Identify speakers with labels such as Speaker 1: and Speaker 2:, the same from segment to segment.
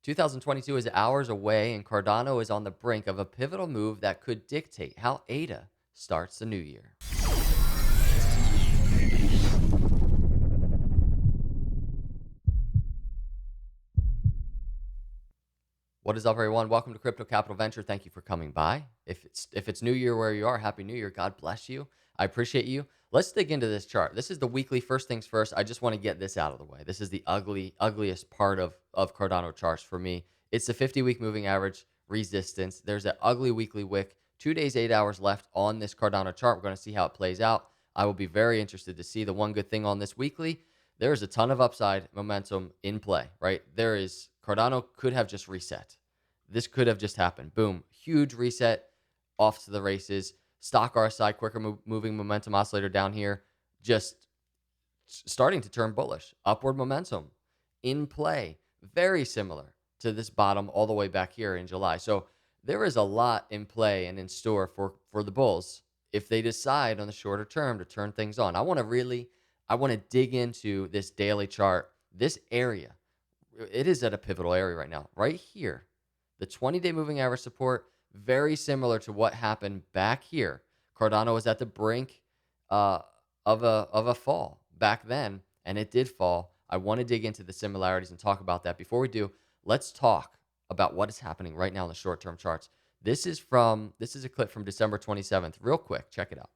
Speaker 1: 2022 is hours away, and Cardano is on the brink of a pivotal move that could dictate how ADA starts the new year. What is up, everyone? Welcome to Crypto Capital Venture. Thank you for coming by. If it's New Year where you are, Happy New Year. God bless you. I appreciate you. Let's dig into this chart. This is the weekly. First things first, I just want to get this out of the way. This is the ugliest part of Cardano charts for me. It's the 50-week moving average resistance. There's an ugly weekly wick. 2 days, 8 hours left on this Cardano chart. We're going to see how it plays out. I will be very interested to see. The one good thing on this weekly, there is a ton of upside momentum in play, right? Cardano could have just reset. This could have just happened. Boom. Huge reset, off to the races. Stock RSI, quicker moving momentum oscillator down here, just starting to turn bullish. Upward momentum in play. Very similar to this bottom all the way back here in July. So there is a lot in play and in store for the bulls if they decide on the shorter term to turn things on. I want to dig into this daily chart. This area, it is at a pivotal area right now. Right here, the 20-day moving average support, very similar to what happened back here. Cardano was at the brink of a fall back then, and it did fall. I want to dig into the similarities and talk about that. Before we do, let's talk about what is happening right now in the short-term charts. This is a clip from December 27th. Real quick, check it out.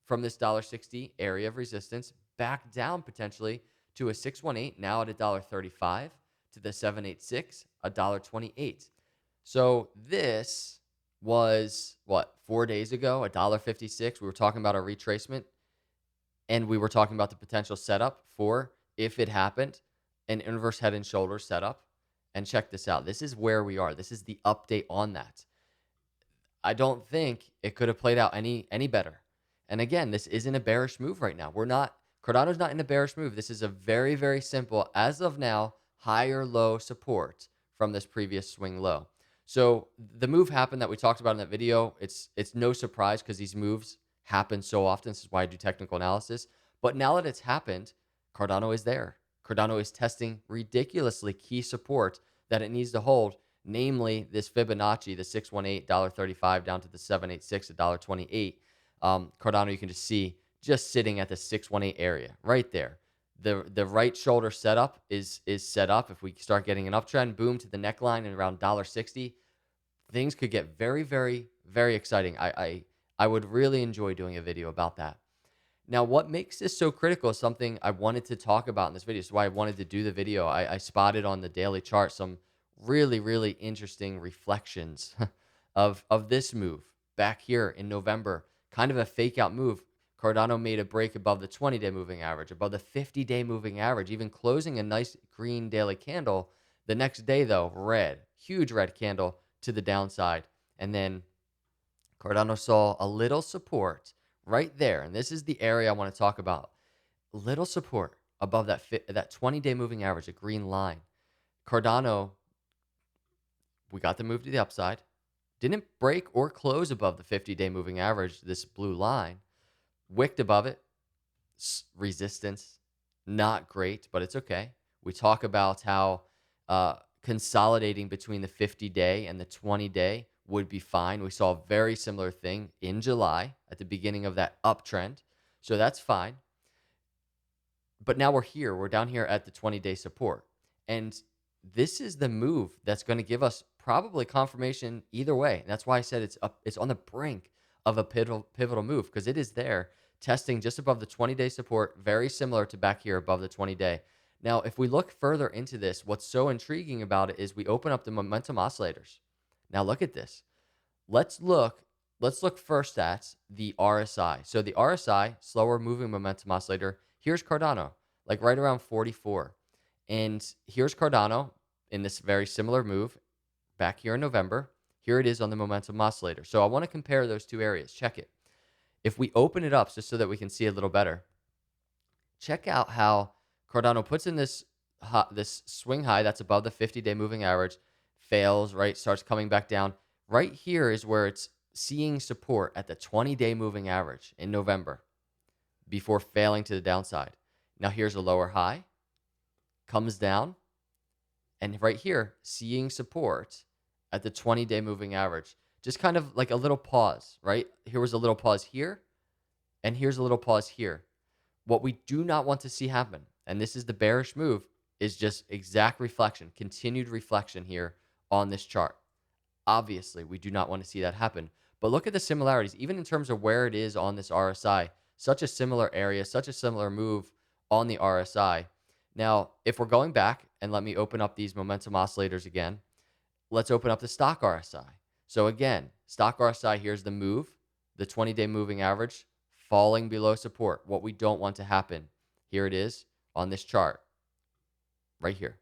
Speaker 1: From this $1.60 area of resistance, back down potentially to a 618, now at $1.35, to the 786, $1.28. So this was what, 4 days ago, $1.56. We were talking about a retracement, and we were talking about the potential setup for, if it happened, an inverse head and shoulders setup. And check this out. This is where we are. This is the update on that. I don't think it could have played out any better. And again, this isn't a bearish move right now. Cardano's not in a bearish move. This is a very, very simple, as of now, higher low support from this previous swing low. So the move happened that we talked about in that video. It's no surprise because these moves happen so often. This is why I do technical analysis. But now that it's happened, Cardano is there. Cardano is testing ridiculously key support that it needs to hold, namely this Fibonacci, the 618, $1.35 down to the 786, $1.28. Cardano, you can just see just sitting at the 618 area right there. The right shoulder setup is set up. If we start getting an uptrend, boom, to the neckline and around $1.60, things could get very, very, very exciting. I would really enjoy doing a video about that. Now, what makes this so critical is something I wanted to talk about in this video. This is why I wanted to do the video. I spotted on the daily chart some really, really interesting reflections of this move back here in November. Kind of a fake out move. Cardano made a break above the 20-day moving average, above the 50-day moving average, even closing a nice green daily candle. The next day, though, red, huge red candle to the downside. And then Cardano saw a little support right there. And this is the area I want to talk about. Little support above that 20-day moving average, a green line. Cardano, we got the move to the upside. Didn't break or close above the 50-day moving average, this blue line. Wicked above it, resistance, not great, but it's okay. We talk about how consolidating between the 50-day and the 20-day would be fine. We saw a very similar thing in July at the beginning of that uptrend, so that's fine. But now we're here. We're down here at the 20-day support, and this is the move that's going to give us probably confirmation either way. And that's why I said it's on the brink of a pivotal move, because it is there testing just above the 20-day support, very similar to back here above the 20-day. Now, if we look further into this, what's so intriguing about it is we open up the momentum oscillators. Now look at this. Let's look first at the RSI. So the RSI, slower moving momentum oscillator, here's Cardano, like right around 44. And here's Cardano in this very similar move back here in November. Here it is on the momentum oscillator. So I want to compare those two areas. Check it. If we open it up just so that we can see a little better, check out how Cardano puts in this swing high that's above the 50-day moving average, fails, right, starts coming back down. Right here is where it's seeing support at the 20-day moving average in November before failing to the downside. Now here's a lower high, comes down, And right here, seeing support at the 20-day moving average. Just kind of like a little pause, right? Here was a little pause here, and here's a little pause here. What we do not want to see happen, and this is the bearish move, is just exact reflection, continued reflection here on this chart. Obviously, we do not want to see that happen. But look at the similarities, even in terms of where it is on this RSI. Such a similar area, such a similar move on the RSI. Now, if we're going back, and let me open up these momentum oscillators again, let's open up the stock RSI. So again, stock RSI, here's the move, the 20-day moving average falling below support. What we don't want to happen. Here it is on this chart, right here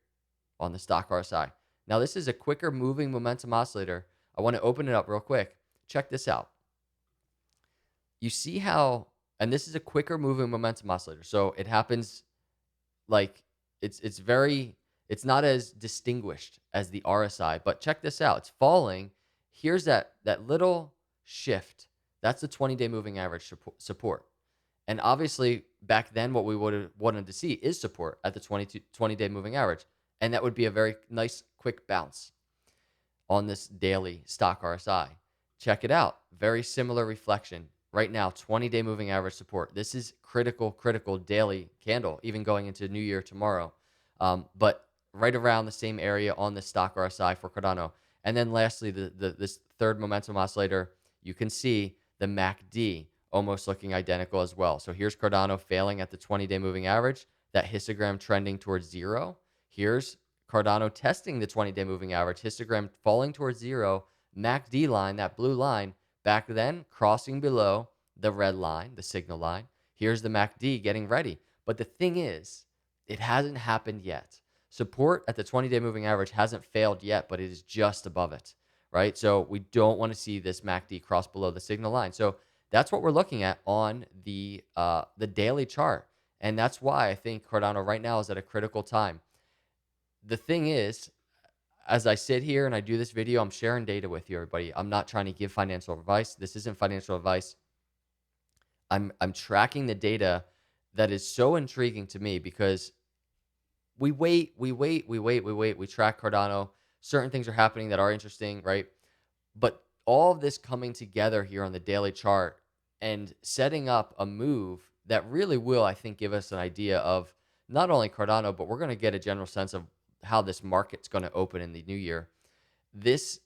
Speaker 1: on the stock RSI. Now, this is a quicker moving momentum oscillator. I want to open it up real quick. Check this out. You see how, and this is a quicker moving momentum oscillator. So it happens like it's not as distinguished as the RSI, but check this out. It's falling. Here's that little shift. That's the 20-day moving average support. And obviously, back then, what we would have wanted to see is support at the 20-day moving average. And that would be a very nice, quick bounce on this daily stock RSI. Check it out. Very similar reflection. Right now, 20-day moving average support. This is critical daily candle, even going into New Year tomorrow. But right around the same area on the stock RSI for Cardano. And then lastly, this third momentum oscillator, you can see the MACD almost looking identical as well. So here's Cardano failing at the 20-day moving average, that histogram trending towards zero. Here's Cardano testing the 20-day moving average, histogram falling towards zero, MACD line, that blue line, back then crossing below the red line, the signal line. Here's the MACD getting ready. But the thing is, it hasn't happened yet. Support at the 20-day moving average hasn't failed yet, but it is just above it, right? So we don't want to see this MACD cross below the signal line. So that's what we're looking at on the daily chart. And that's why I think Cardano right now is at a critical time. The thing is, as I sit here and I do this video, I'm sharing data with you, everybody. I'm not trying to give financial advice. This isn't financial advice. I'm tracking the data that is so intriguing to me because we wait, we track Cardano. Certain things are happening that are interesting, right? But all of this coming together here on the daily chart and setting up a move that really will, I think, give us an idea of not only Cardano, but we're going to get a general sense of how this market's going to open in the new year. This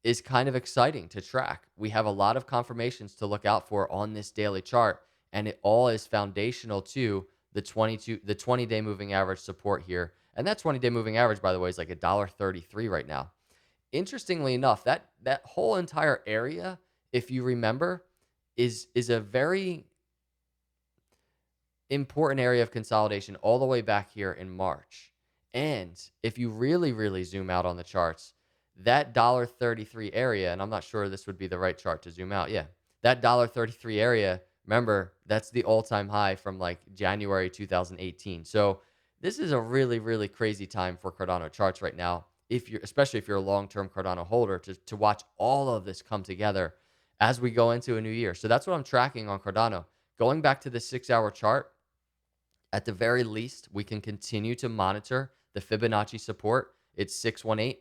Speaker 1: is kind of exciting to track. We have a lot of confirmations to look out for on this daily chart, and it all is foundational to the 20-day moving average support here. And that 20-day moving average, by the way, is like $1.33 right now. Interestingly enough, that whole entire area, if you remember, is a very important area of consolidation all the way back here in March. And if you really zoom out on the charts, that $1.33 area, and I'm not sure this would be the right chart to zoom out. Yeah, that $1.33 area, remember, that's the all-time high from like January 2018. So this is a really crazy time for Cardano charts right now, especially if you're a long-term Cardano holder, to watch all of this come together as we go into a new year. So that's what I'm tracking on Cardano. Going back to the 6-hour chart, at the very least, we can continue to monitor the Fibonacci support. It's 618,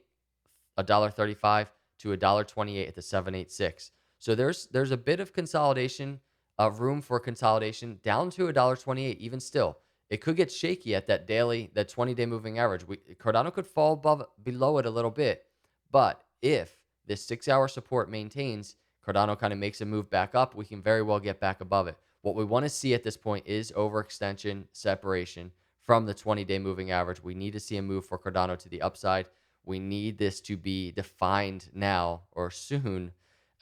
Speaker 1: $1.35 to $1.28 at the 786. So there's a bit of consolidation, room for consolidation down to $1.28. Even still, it could get shaky at that 20-day moving average. Cardano could fall below it a little bit, but if this 6-hour support maintains, Cardano kind of makes a move back up, we can very well get back above it. What we want to see at this point is overextension separation from the 20-day moving average. We need to see a move for Cardano to the upside. We need this to be defined now or soon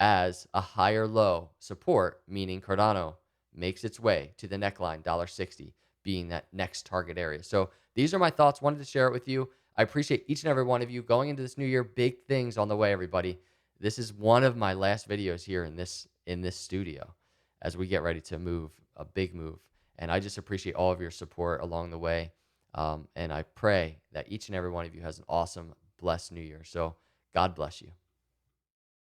Speaker 1: as a higher low support, meaning Cardano makes its way to the neckline, $1.60, being that next target area. So these are my thoughts. Wanted to share it with you. I appreciate each and every one of you. Going into this new year, big things on the way, everybody. This is one of my last videos here in this studio as we get ready to move, a big move. And I just appreciate all of your support along the way. And I pray that each and every one of you has an awesome, blessed new year. So God bless you.